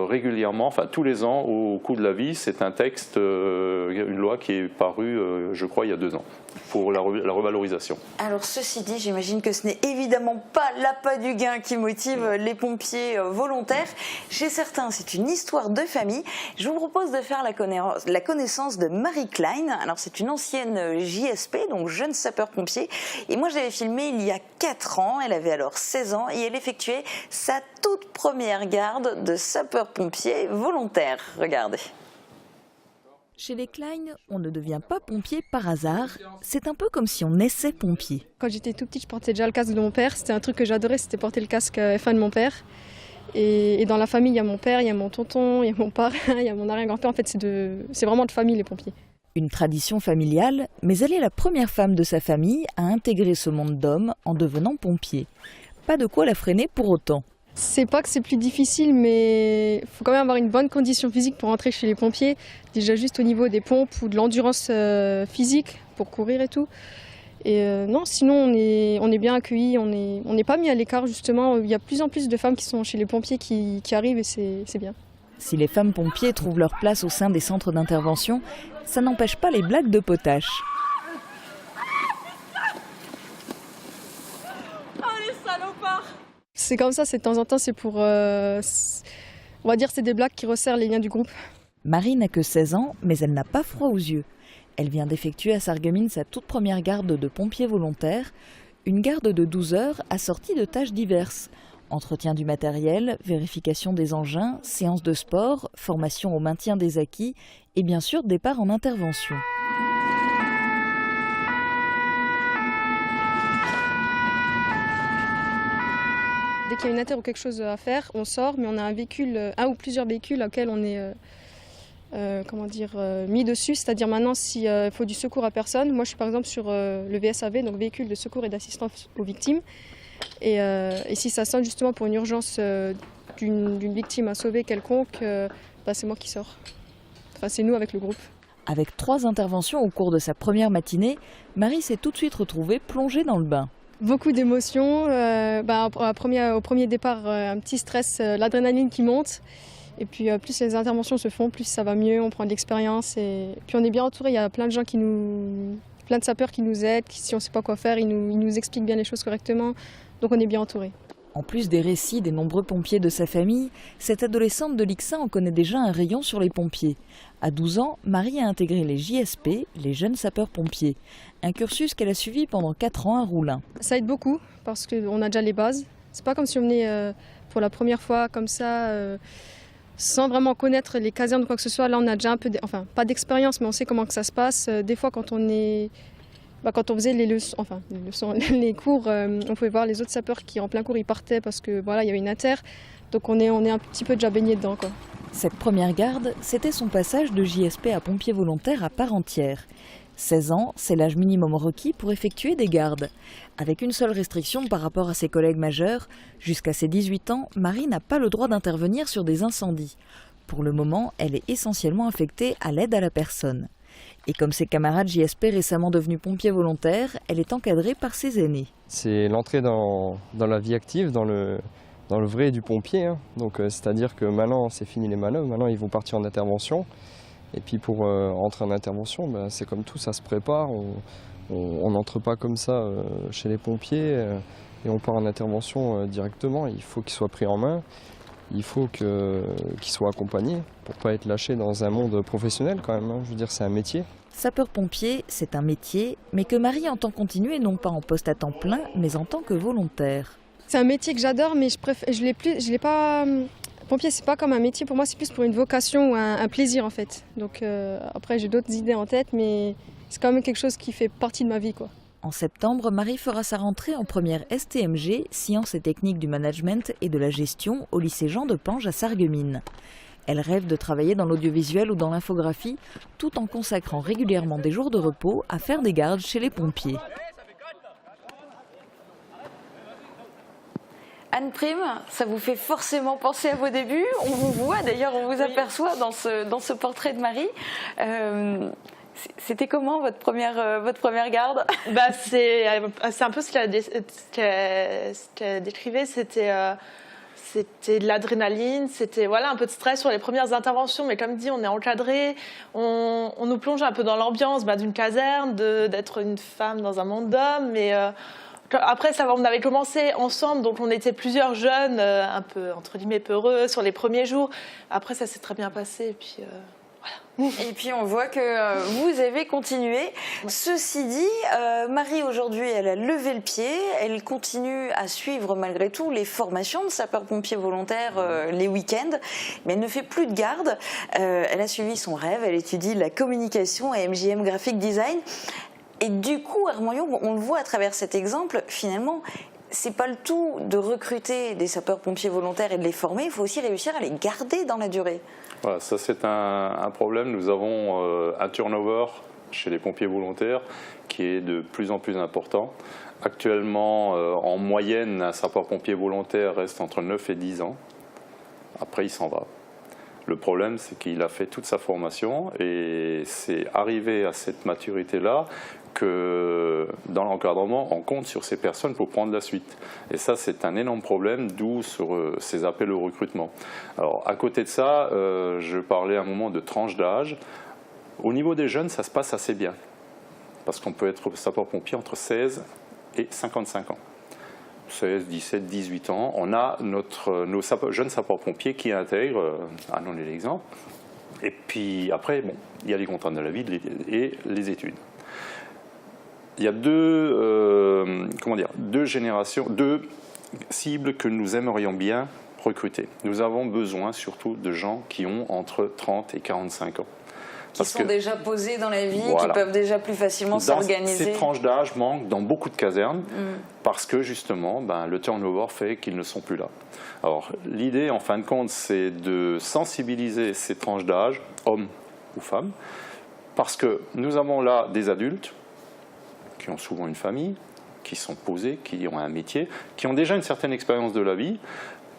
régulièrement, enfin tous les ans au cours de la vie. C'est un texte, une loi qui est parue, je crois, il y a 2 ans, pour la revalorisation. Alors ceci dit, j'imagine que ce n'est évidemment pas l'appât du gain qui motive les pompiers volontaires. Chez certains, c'est une histoire de famille. Je vous propose de faire la connaissance de Marie Klein. Alors c'est une ancienne JSP, donc jeune sapeur-pompier. Et moi je l'avais filmée il y a 4 ans. Elle avait alors 16 ans et elle effectuait sa toute première garde de sapeur-pompier volontaire. Regardez. Chez les Klein, on ne devient pas pompier par hasard. C'est un peu comme si on naissait pompier. Quand j'étais tout petite, je portais déjà le casque de mon père. C'était un truc que j'adorais, c'était porter le casque F1 de mon père. Et dans la famille, il y a mon père, il y a mon tonton, il y a mon parrain, il y a mon arrière-grand-père. En fait, c'est vraiment de famille, les pompiers. Une tradition familiale, mais elle est la première femme de sa famille à intégrer ce monde d'hommes en devenant pompier. Pas de quoi la freiner pour autant. C'est pas que c'est plus difficile, mais il faut quand même avoir une bonne condition physique pour entrer chez les pompiers. Déjà juste au niveau des pompes ou de l'endurance physique pour courir et tout. Et non, sinon on est bien accueillis, on n'est pas mis à l'écart justement. Il y a de plus en plus de femmes qui sont chez les pompiers qui arrivent et c'est bien. Si les femmes pompiers trouvent leur place au sein des centres d'intervention, ça n'empêche pas les blagues de potache. Oh les salopards! C'est comme ça, c'est de temps en temps, c'est pour... on va dire c'est des blagues qui resserrent les liens du groupe. Marie n'a que 16 ans, mais elle n'a pas froid aux yeux. Elle vient d'effectuer à Sarreguemines sa toute première garde de pompier volontaire, une garde de 12 heures assortie de tâches diverses. Entretien du matériel, vérification des engins, séances de sport, formation au maintien des acquis et bien sûr départ en intervention. Dès qu'il y a une inter ou quelque chose à faire, on sort, mais on a un véhicule, un ou plusieurs véhicules auxquels on est mis dessus. C'est-à-dire maintenant, s'il faut du secours à personne, moi je suis par exemple sur le VSAV, donc véhicule de secours et d'assistance aux victimes. Et si ça sonne justement pour une urgence d'une victime à sauver quelconque, c'est moi qui sors. Enfin, c'est nous avec le groupe. Avec 3 interventions au cours de sa première matinée, Marie s'est tout de suite retrouvée plongée dans le bain. Beaucoup d'émotions. Au premier départ, un petit stress, l'adrénaline qui monte. Et puis plus les interventions se font, plus ça va mieux, on prend de l'expérience. Et puis on est bien entouré, il y a plein de gens plein de sapeurs qui nous aident, si on ne sait pas quoi faire, ils nous expliquent bien les choses correctement. Donc on est bien entouré. En plus des récits des nombreux pompiers de sa famille, cette adolescente de l'Ixin en connaît déjà un rayon sur les pompiers. À 12 ans, Marie a intégré les JSP, les jeunes sapeurs-pompiers. Un cursus qu'elle a suivi pendant 4 ans à Roulin. Ça aide beaucoup parce qu'on a déjà les bases. C'est pas comme si on venait pour la première fois comme ça, sans vraiment connaître les casernes ou quoi que ce soit. Là, on a déjà un peu, pas d'expérience, mais on sait comment que ça se passe. Des fois, quand on faisait les cours, on pouvait voir les autres sapeurs qui en plein cours ils partaient parce que voilà, il y avait une inter. Donc on est un petit peu déjà baigné dedans, quoi. Cette première garde, c'était son passage de JSP à pompier volontaire à part entière. 16 ans, c'est l'âge minimum requis pour effectuer des gardes. Avec une seule restriction par rapport à ses collègues majeurs, jusqu'à ses 18 ans, Marie n'a pas le droit d'intervenir sur des incendies. Pour le moment, elle est essentiellement affectée à l'aide à la personne. Et comme ses camarades JSP récemment devenus pompiers volontaires, elle est encadrée par ses aînés. C'est l'entrée dans la vie active, dans le vrai du pompier. Hein. Donc c'est-à-dire que maintenant c'est fini les manœuvres, maintenant ils vont partir en intervention. Et puis pour entrer en intervention, c'est comme tout, ça se prépare. On n'entre pas comme ça chez les pompiers et on part en intervention directement. Il faut qu'ils soient pris en main, il faut qu'ils soient accompagnés pour ne pas être lâchés dans un monde professionnel quand même. Hein. Je veux dire, c'est un métier. Sapeur-pompier, c'est un métier, mais que Marie entend continuer non pas en poste à temps plein, mais en tant que volontaire. C'est un métier que j'adore, mais je l'ai pas. Pompier, c'est pas comme un métier pour moi, c'est plus pour une vocation ou un plaisir en fait. Donc après, j'ai d'autres idées en tête, mais c'est quand même quelque chose qui fait partie de ma vie, quoi. En septembre, Marie fera sa rentrée en première STMG, Sciences et techniques du management et de la gestion, au lycée Jean de Pange à Sarreguemines. Elle rêve de travailler dans l'audiovisuel ou dans l'infographie, tout en consacrant régulièrement des jours de repos à faire des gardes chez les pompiers. Anne Prime, ça vous fait forcément penser à vos débuts. On vous voit, d'ailleurs, on vous aperçoit dans ce portrait de Marie. C'était comment votre première garde? C'est un peu ce qu'elle décrivait, c'était de l'adrénaline, c'était un peu de stress sur les premières interventions, mais comme dit, on est encadré, on nous plonge un peu dans l'ambiance d'une caserne, d'être une femme dans un monde d'hommes, mais après, ça va, on avait commencé ensemble, donc on était plusieurs jeunes, un peu, entre guillemets, peureux sur les premiers jours. Après, ça s'est très bien passé, et puis voilà. Et puis on voit que vous avez continué. Ceci dit, Marie aujourd'hui, elle a levé le pied, elle continue à suivre malgré tout les formations de sapeurs-pompiers volontaires les week-ends, mais elle ne fait plus de garde. Elle a suivi son rêve, elle étudie la communication à MJM Graphic Design. Et du coup, Armand Young, on le voit à travers cet exemple, finalement, c'est pas le tout de recruter des sapeurs-pompiers volontaires et de les former, il faut aussi réussir à les garder dans la durée. Voilà, ça c'est un problème. Nous avons un turnover chez les pompiers volontaires qui est de plus en plus important. Actuellement, en moyenne, un sapeur-pompier volontaire reste entre 9 et 10 ans. Après, il s'en va. Le problème, c'est qu'il a fait toute sa formation et c'est arrivé à cette maturité-là que dans l'encadrement, on compte sur ces personnes pour prendre la suite. Et ça, c'est un énorme problème, d'où sur ces appels au recrutement. Alors, à côté de ça, je parlais à un moment de tranche d'âge. Au niveau des jeunes, ça se passe assez bien, parce qu'on peut être sapeur-pompier entre 16 et 55 ans. 16, 17, 18 ans, on a nos jeunes sapeurs-pompiers qui intègrent, Anne est l'exemple, et puis après, bon, il y a les contraintes de la vie et les études. Il y a deux générations, deux cibles que nous aimerions bien recruter. Nous avons besoin surtout de gens qui ont entre 30 et 45 ans. Qui sont déjà posés dans la vie, qui peuvent déjà plus facilement s'organiser. Ces tranches d'âge manquent dans beaucoup de casernes parce que justement, le turnover fait qu'ils ne sont plus là. Alors l'idée, en fin de compte, c'est de sensibiliser ces tranches d'âge, hommes ou femmes, parce que nous avons là des adultes qui ont souvent une famille, qui sont posés, qui ont un métier, qui ont déjà une certaine expérience de la vie.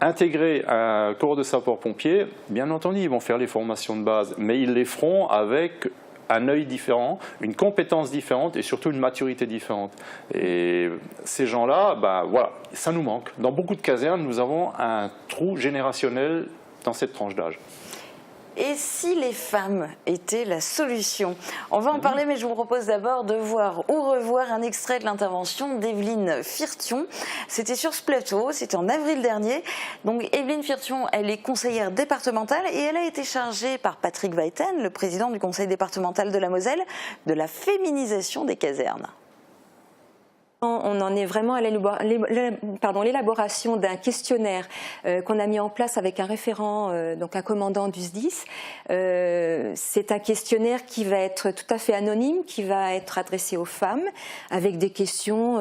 Intégrer un corps de sapeurs-pompiers, bien entendu, ils vont faire les formations de base, mais ils les feront avec un œil différent, une compétence différente et surtout une maturité différente. Et ces gens-là, voilà, ça nous manque. Dans beaucoup de casernes, nous avons un trou générationnel dans cette tranche d'âge. Et si les femmes étaient la solution? On va en parler, mais je vous propose d'abord de voir ou revoir un extrait de l'intervention d'Evelyne Firtion. C'était sur ce plateau, c'était en avril dernier. Donc Evelyne Firtion, elle est conseillère départementale et elle a été chargée par Patrick Weiten, le président du conseil départemental de la Moselle, de la féminisation des casernes. On en est vraiment à l'élaboration d'un questionnaire qu'on a mis en place avec un référent, donc un commandant du SDIS. C'est un questionnaire qui va être tout à fait anonyme, qui va être adressé aux femmes, avec des questions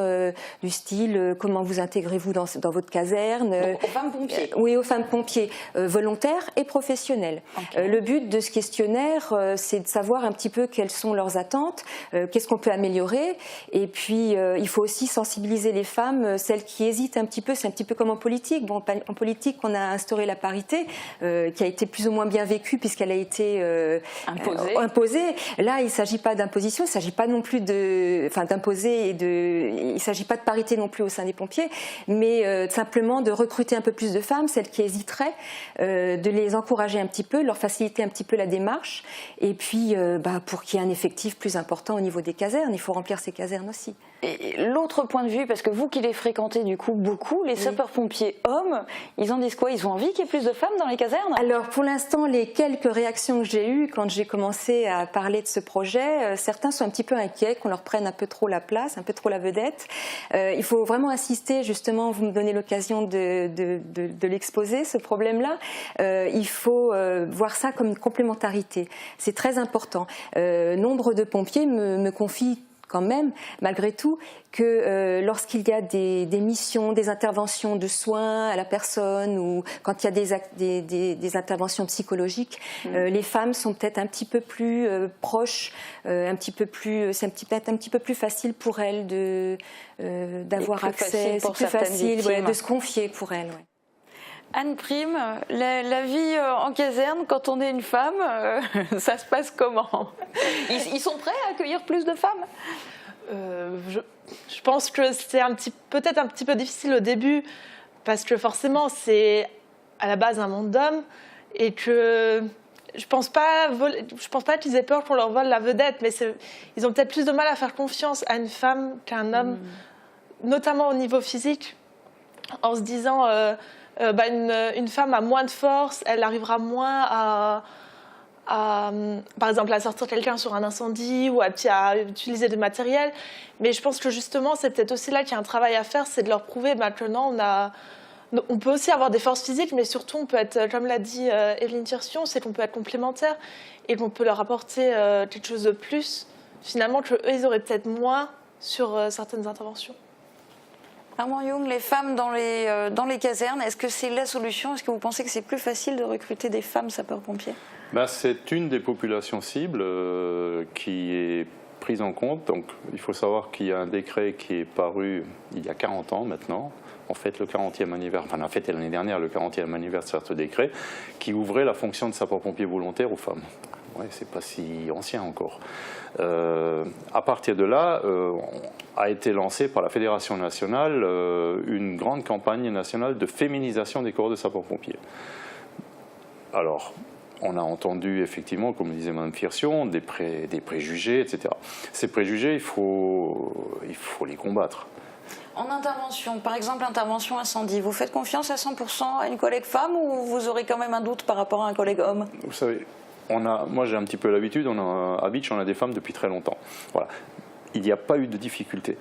du style comment vous intégrez-vous dans votre caserne. Donc, aux femmes pompiers. Oui, aux femmes pompiers, volontaires et professionnelles. Okay. Le but de ce questionnaire, c'est de savoir un petit peu quelles sont leurs attentes, qu'est-ce qu'on peut améliorer, et puis il faut aussi sensibiliser les femmes, celles qui hésitent un petit peu, c'est un petit peu comme en politique. Bon, en politique, on a instauré la parité, qui a été plus ou moins bien vécue puisqu'elle a été imposée. Là, il ne s'agit pas d'imposition, il ne s'agit pas non plus d'imposer il ne s'agit pas de parité non plus au sein des pompiers, mais simplement de recruter un peu plus de femmes, celles qui hésiteraient, de les encourager un petit peu, leur faciliter un petit peu la démarche, et puis pour qu'il y ait un effectif plus important au niveau des casernes, il faut remplir ces casernes aussi. Et l'autre point de vue, parce que vous qui les fréquentez du coup beaucoup, les sapeurs-pompiers hommes, ils en disent quoi? Ils ont envie qu'il y ait plus de femmes dans les casernes? Alors pour l'instant, les quelques réactions que j'ai eues quand j'ai commencé à parler de ce projet, certains sont un petit peu inquiets qu'on leur prenne un peu trop la place, un peu trop la vedette. Il faut vraiment insister, justement, vous me donnez l'occasion de l'exposer, ce problème-là. Il faut voir ça comme une complémentarité. C'est très important. Nombre de pompiers me confient quand même, malgré tout, que lorsqu'il y a des missions, des interventions de soins à la personne ou quand il y a des interventions psychologiques, les femmes sont peut-être un petit peu plus proches, c'est peut-être un petit peu plus facile pour elles d'avoir accès, c'est plus facile de se confier pour elles. Ouais. Anne Prime, la vie en caserne, quand on est une femme, ça se passe comment? Ils sont prêts à accueillir plus de femmes? Je pense que c'est peut-être un petit peu difficile au début, parce que forcément c'est à la base un monde d'hommes, et que je pense pas qu'ils aient peur qu'on leur vole la vedette, mais ils ont peut-être plus de mal à faire confiance à une femme qu'à un homme, notamment au niveau physique, en se disant une femme a moins de force, elle arrivera moins par exemple à sortir quelqu'un sur un incendie ou à utiliser du matériel. Mais je pense que justement c'est peut-être aussi là qu'il y a un travail à faire, c'est de leur prouver maintenant on peut aussi avoir des forces physiques, mais surtout on peut être, comme l'a dit Evelyne Tirsion, c'est qu'on peut être complémentaire et qu'on peut leur apporter quelque chose de plus, finalement, qu'eux ils auraient peut-être moins sur certaines interventions. Armand Young, les femmes dans les casernes, est-ce que c'est la solution? Est-ce que vous pensez que c'est plus facile de recruter des femmes sapeurs-pompiers? C'est une des populations cibles qui est prise en compte. Donc, il faut savoir qu'il y a un décret qui est paru il y a 40 ans maintenant. On fête le 40e anniversaire, on a fêté l'année dernière le 40e anniversaire de ce décret, qui ouvrait la fonction de sapeur-pompier volontaire aux femmes. Ouais, c'est pas si ancien encore. À partir de là, a été lancée par la Fédération nationale une grande campagne nationale de féminisation des corps de sapeurs-pompiers. Alors, on a entendu effectivement, comme disait Mme Firsion, des préjugés, etc. Ces préjugés, il faut les combattre. En intervention, par exemple intervention incendie, vous faites confiance à 100% à une collègue femme ou vous aurez quand même un doute par rapport à un collègue homme? Vous savez, moi j'ai un petit peu l'habitude, à Beach on a des femmes depuis très longtemps. Voilà. Il n'y a pas eu de difficulté.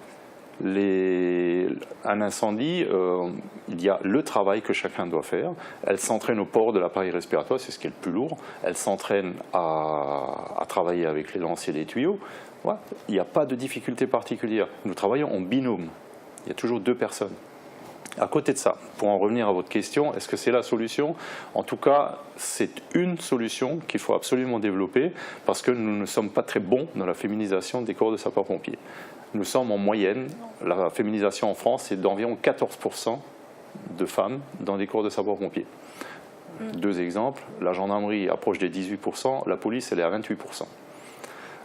Un incendie, il y a le travail que chacun doit faire. Elle s'entraîne au port de l'appareil respiratoire, c'est ce qui est le plus lourd. Elle s'entraîne à travailler avec les lanciers et les tuyaux. Voilà. Il n'y a pas de difficulté particulière. Nous travaillons en binôme. Il y a toujours deux personnes. À côté de ça, pour en revenir à votre question, est-ce que c'est la solution? En tout cas, c'est une solution qu'il faut absolument développer parce que nous ne sommes pas très bons dans la féminisation des corps de sapeurs-pompiers. Nous sommes en moyenne, la féminisation en France, c'est d'environ 14% de femmes dans les corps de sapeurs-pompiers. Deux exemples, la gendarmerie approche des 18%, la police elle est à 28%.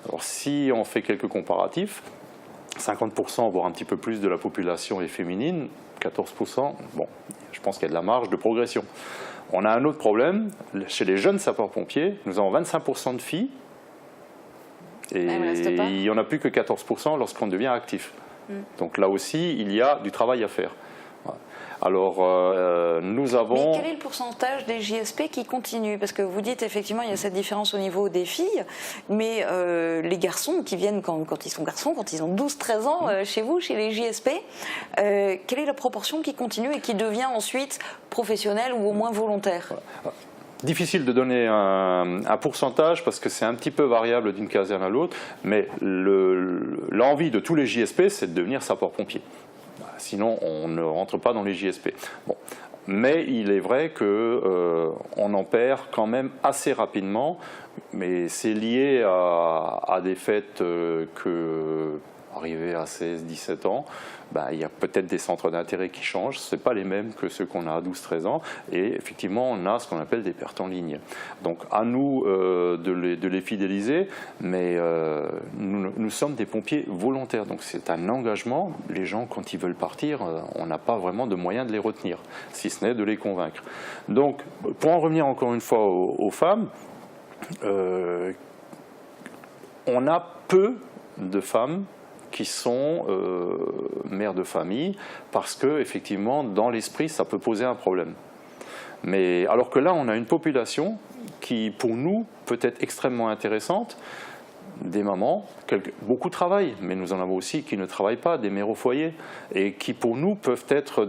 Alors si on fait quelques comparatifs, 50%, voire un petit peu plus de la population est féminine, 14%, bon, je pense qu'il y a de la marge de progression. On a un autre problème, chez les jeunes sapeurs-pompiers, nous avons 25% de filles, et il n'y en a plus que 14% lorsqu'on devient actif. Donc là aussi, il y a du travail à faire. Voilà. Alors, nous avons... Mais quel est le pourcentage des JSP qui continuent? Parce que vous dites effectivement il y a cette différence au niveau des filles, mais les garçons qui viennent quand ils sont garçons, quand ils ont 12-13 ans chez vous, chez les JSP, quelle est la proportion qui continue et qui devient ensuite professionnelle ou au moins volontaire? Difficile de donner un pourcentage parce que c'est un petit peu variable d'une caserne à l'autre, mais l'envie de tous les JSP, c'est de devenir sapeur-pompier. Sinon, on ne rentre pas dans les JSP. Bon. Mais il est vrai qu'on en perd quand même assez rapidement, mais c'est lié à des faits arrivé à 16-17 ans, il y a peut-être des centres d'intérêt qui changent, ce n'est pas les mêmes que ceux qu'on a à 12-13 ans, et effectivement on a ce qu'on appelle des pertes en ligne. Donc à nous de les fidéliser, mais nous sommes des pompiers volontaires, donc c'est un engagement. Les gens, quand ils veulent partir, on n'a pas vraiment de moyen de les retenir, si ce n'est de les convaincre. Donc pour en revenir encore une fois aux femmes, on a peu de femmes qui sont mères de famille, parce que effectivement dans l'esprit ça peut poser un problème. Mais alors que là on a une population qui pour nous peut être extrêmement intéressante, des mamans, beaucoup travaillent, mais nous en avons aussi qui ne travaillent pas, des mères au foyer, et qui pour nous peuvent être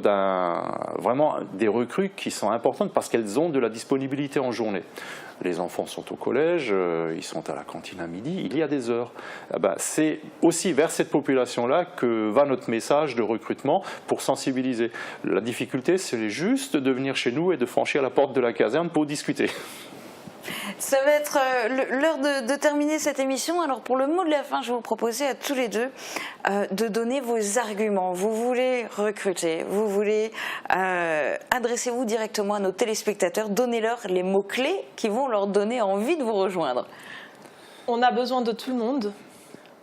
vraiment des recrues qui sont importantes parce qu'elles ont de la disponibilité en journée. Les enfants sont au collège, ils sont à la cantine à midi, il y a des heures. C'est aussi vers cette population-là que va notre message de recrutement pour sensibiliser. La difficulté, c'est juste de venir chez nous et de franchir la porte de la caserne pour discuter. Ça va être l'heure de terminer cette émission. Alors pour le mot de la fin, je vais vous proposer à tous les deux de donner vos arguments. Vous voulez recruter, vous voulez adressez-vous directement à nos téléspectateurs, donnez-leur les mots-clés qui vont leur donner envie de vous rejoindre. On a besoin de tout le monde,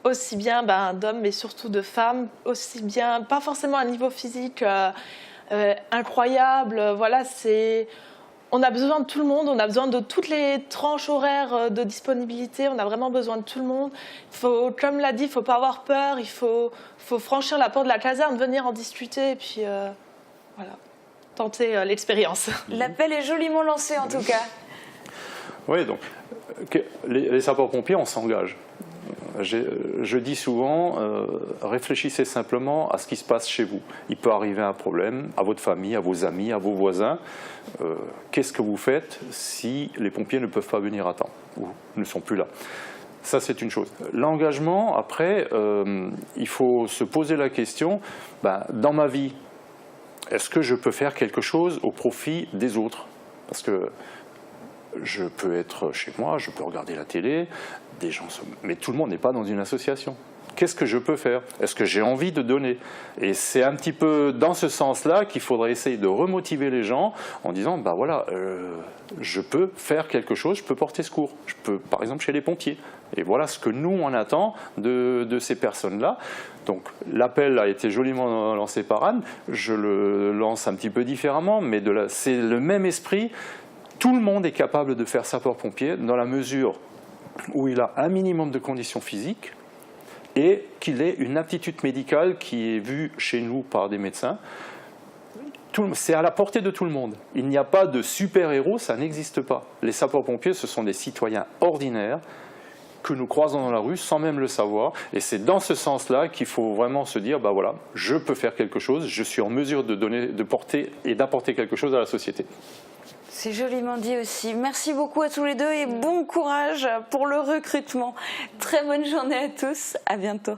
aussi bien d'hommes mais surtout de femmes, aussi bien, pas forcément à un niveau physique incroyable, voilà, on a besoin de tout le monde, on a besoin de toutes les tranches horaires de disponibilité, on a vraiment besoin de tout le monde. Comme l'a dit, il ne faut pas avoir peur, il faut franchir la porte de la caserne, venir en discuter et puis voilà, tenter l'expérience. L'appel est joliment lancé en tout cas. Oui, donc les sapeurs-pompiers, on s'engage. Je dis souvent, réfléchissez simplement à ce qui se passe chez vous. Il peut arriver un problème à votre famille, à vos amis, à vos voisins. Qu'est-ce que vous faites si les pompiers ne peuvent pas venir à temps ou ne sont plus là? Ça, c'est une chose. L'engagement, après, il faut se poser la question, dans ma vie, est-ce que je peux faire quelque chose au profit des autres? Parce que je peux être chez moi, je peux regarder la télé, des gens, mais tout le monde n'est pas dans une association. Qu'est-ce que je peux faire? Est-ce que j'ai envie de donner? Et c'est un petit peu dans ce sens-là qu'il faudrait essayer de remotiver les gens en disant, voilà, je peux faire quelque chose, je peux porter secours. Je peux, par exemple, chez les pompiers. Et voilà ce que nous, on attend de ces personnes-là. Donc l'appel a été joliment lancé par Anne. Je le lance un petit peu différemment, mais c'est le même esprit. Tout le monde est capable de faire sapeur-pompier dans la mesure où il a un minimum de conditions physiques et qu'il ait une aptitude médicale qui est vue chez nous par des médecins. C'est à la portée de tout le monde. Il n'y a pas de super-héros, ça n'existe pas. Les sapeurs-pompiers, ce sont des citoyens ordinaires que nous croisons dans la rue sans même le savoir. Et c'est dans ce sens-là qu'il faut vraiment se dire, voilà, je peux faire quelque chose, je suis en mesure de porter et d'apporter quelque chose à la société. C'est joliment dit aussi. Merci beaucoup à tous les deux et bon courage pour le recrutement. Très bonne journée à tous. À bientôt.